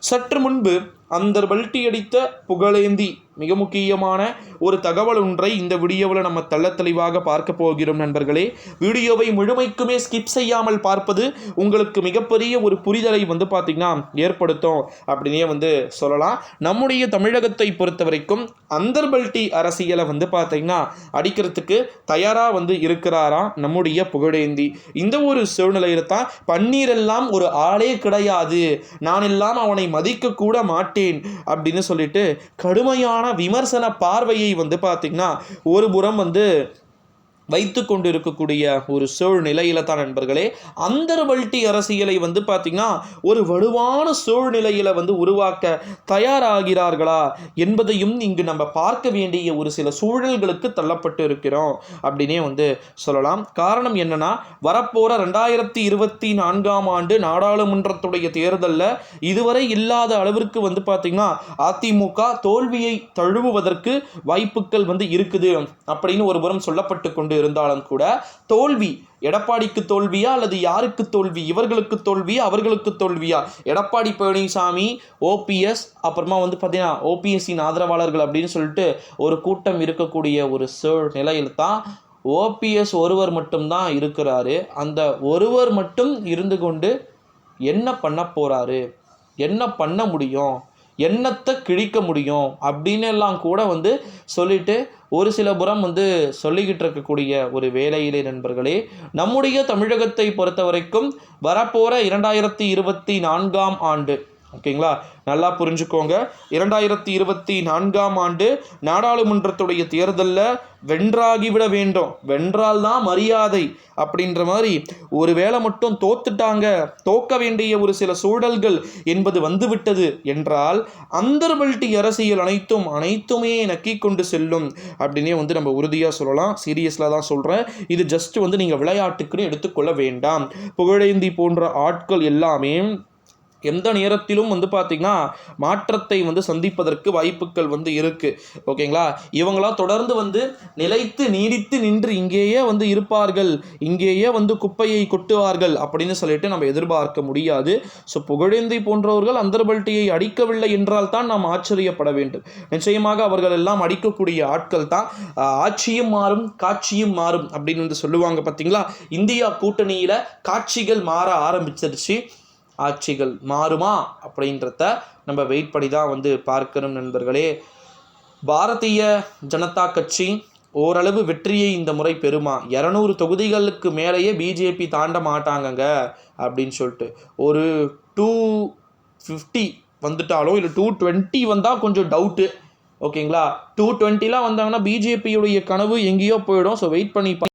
சற்று முன்பு அந்த பல்ட்டி அடித்த புகழேந்தி மிக முக்கியமான ஒரு தகவல் ஒன்றை இந்த வீடியோவில் நம்ம தெளிவாக பார்க்க போகிறோம் நண்பர்களே. வீடியோவை முழுமைக்குமே ஸ்கிப் செய்யாமல் பார்ப்பது உங்களுக்கு மிகப்பெரிய ஒரு புரிதலை பார்த்திங்கன்னா ஏற்படுத்தும் அப்படின்னே சொல்லலாம். நம்முடைய தமிழகத்தை பொறுத்த வரைக்கும் அந்தர்பல்ட்டி அரசியலை பார்த்திங்கன்னா அடிக்கிறதுக்கு தயாராக இருக்கிறாராம் நம்முடைய புகழேந்தி. இந்த ஒரு சூழ்நிலையில் தான் பன்னீரெல்லாம் ஒரு ஆளே கிடையாது, நான் எல்லாம் அவனை மதிக்க கூட மாட்டேன் அப்படின்னு சொல்லிட்டு கடுமையான விமர்சன பார்வையை பார்த்தீங்கன்னா ஒரு புறம் வைத்து கொண்டு இருக்கக்கூடிய ஒரு சூழ்நிலையில தான் நண்பர்களே அந்தர்பல்ட்டி அரசியலை பார்த்தீங்கன்னா ஒரு வலுவான சூழ்நிலையில உருவாக்க தயாராகிறார்களா என்பதையும் இங்கு நம்ம பார்க்க வேண்டிய ஒரு சில சூழல்களுக்கு தள்ளப்பட்டு இருக்கிறோம் அப்படின்னே சொல்லலாம். காரணம் என்னன்னா, வரப்போற 2024 ஆண்டு நாடாளுமன்றத்துடைய தேர்தலில் இதுவரை இல்லாத அளவிற்கு பார்த்தீங்கன்னா அதிமுக தோல்வியை தழுவுவதற்கு வாய்ப்புகள் இருக்குது அப்படின்னு ஒரு புறம் சொல்லப்பட்டு கொண்டு இருந்தாலும் கூட தோல்வி எடப்பாடிக்கு தோல்வியா அல்லது யாருக்கு தோல்வி? இவர்களுக்கு தோல்வியா அவர்களுக்கு தோல்வியா? எடப்பாடி பழனிசாமி, ஓபிஎஸ், அப்புறமா பார்த்தீங்கன்னா ஓபிஎஸ்ஸின் ஆதரவாளர்கள் அப்படின்னு சொல்லிட்டு ஒரு கூட்டம் இருக்கக்கூடிய ஒரு நிலையில் தான் ஓபிஎஸ் ஒருவர் மட்டும்தான் இருக்கிறாரு. அந்த ஒருவர் மட்டும் இருந்து கொண்டு என்ன பண்ண போறாரு, என்ன பண்ண முடியும், எண்ணத்தை கிழிக்க முடியும் அப்படின்னு எல்லாம் கூட சொல்லிட்டு ஒரு சில புறம் சொல்லிக்கிட்டு இருக்கக்கூடிய ஒரு வேலையிலே நண்பர்களே, நம்முடைய தமிழகத்தை பொறுத்த வரைக்கும் வரப்போகிற 2024 ஆண்டு, ஓகேங்களா, நல்லா புரிஞ்சுக்கோங்க, 2024 ஆண்டு நாடாளுமன்றத்துடைய தேர்தலில் வென்றாகிவிட வேண்டும், வென்றால்தான் மரியாதை அப்படின்ற மாதிரி ஒரு வேளை மட்டும் தோத்துட்டாங்க, தோக்க வேண்டிய ஒரு சில சூழல்கள் என்பது வந்துவிட்டது என்றால் அந்தர்பல்ட்டி அரசியல் அனைத்துமே நக்கி கொண்டு செல்லும் அப்படின்னே நம்ம உறுதியாக சொல்லலாம். சீரியஸாக தான் சொல்கிறேன். இது ஜஸ்ட் நீங்கள் விளையாட்டுக்குன்னு எடுத்துக்கொள்ள வேண்டாம். புகழேந்தி போன்ற ஆட்கள் எல்லாமே எந்த நேரத்திலும் பார்த்திங்கன்னா மாற்றத்தை சந்திப்பதற்கு வாய்ப்புகள் இருக்குது, ஓகேங்களா. இவங்களாம் தொடர்ந்து நிலைத்து நீடித்து நின்று இங்கேயே இருப்பார்கள், இங்கேயே குப்பையை கொட்டுவார்கள் அப்படின்னு சொல்லிட்டு நம்ம எதிர்பார்க்க முடியாது. ஸோ புகழேந்தி போன்றவர்கள் அந்தர்பல்ட்டியை அடிக்கவில்லை என்றால் தான் நாம் ஆச்சரியப்பட வேண்டும். நிச்சயமாக அவர்கள் எல்லாம் அடிக்கக்கூடிய ஆட்கள் தான். ஆட்சியும் மாறும் காட்சியும் மாறும் அப்படின்னு சொல்லுவாங்க பார்த்தீங்களா. இந்தியா கூட்டணியில் காட்சிகள் மாற ஆரம்பிச்சிருச்சு, ஆட்சிகள் மாறுமா அப்படின்றத நம்ம வெயிட் பண்ணி தான் பார்க்கணும் நண்பர்களே. பாரதிய ஜனதா கட்சி ஓரளவு வெற்றியை இந்த முறை பெறுமா? 200 தொகுதிகளுக்கு மேலேயே பிஜேபி தாண்ட மாட்டாங்கங்க அப்படின்னு சொல்லிட்டு ஒரு 250 வந்துட்டாலும் இல்லை 220 வந்தால் கொஞ்சம் டவுட்டு, ஓகேங்களா. 220 வந்தாங்கன்னா பிஜேபியுடைய கனவு எங்கேயோ போயிடும். ஸோ வெயிட் பண்ணி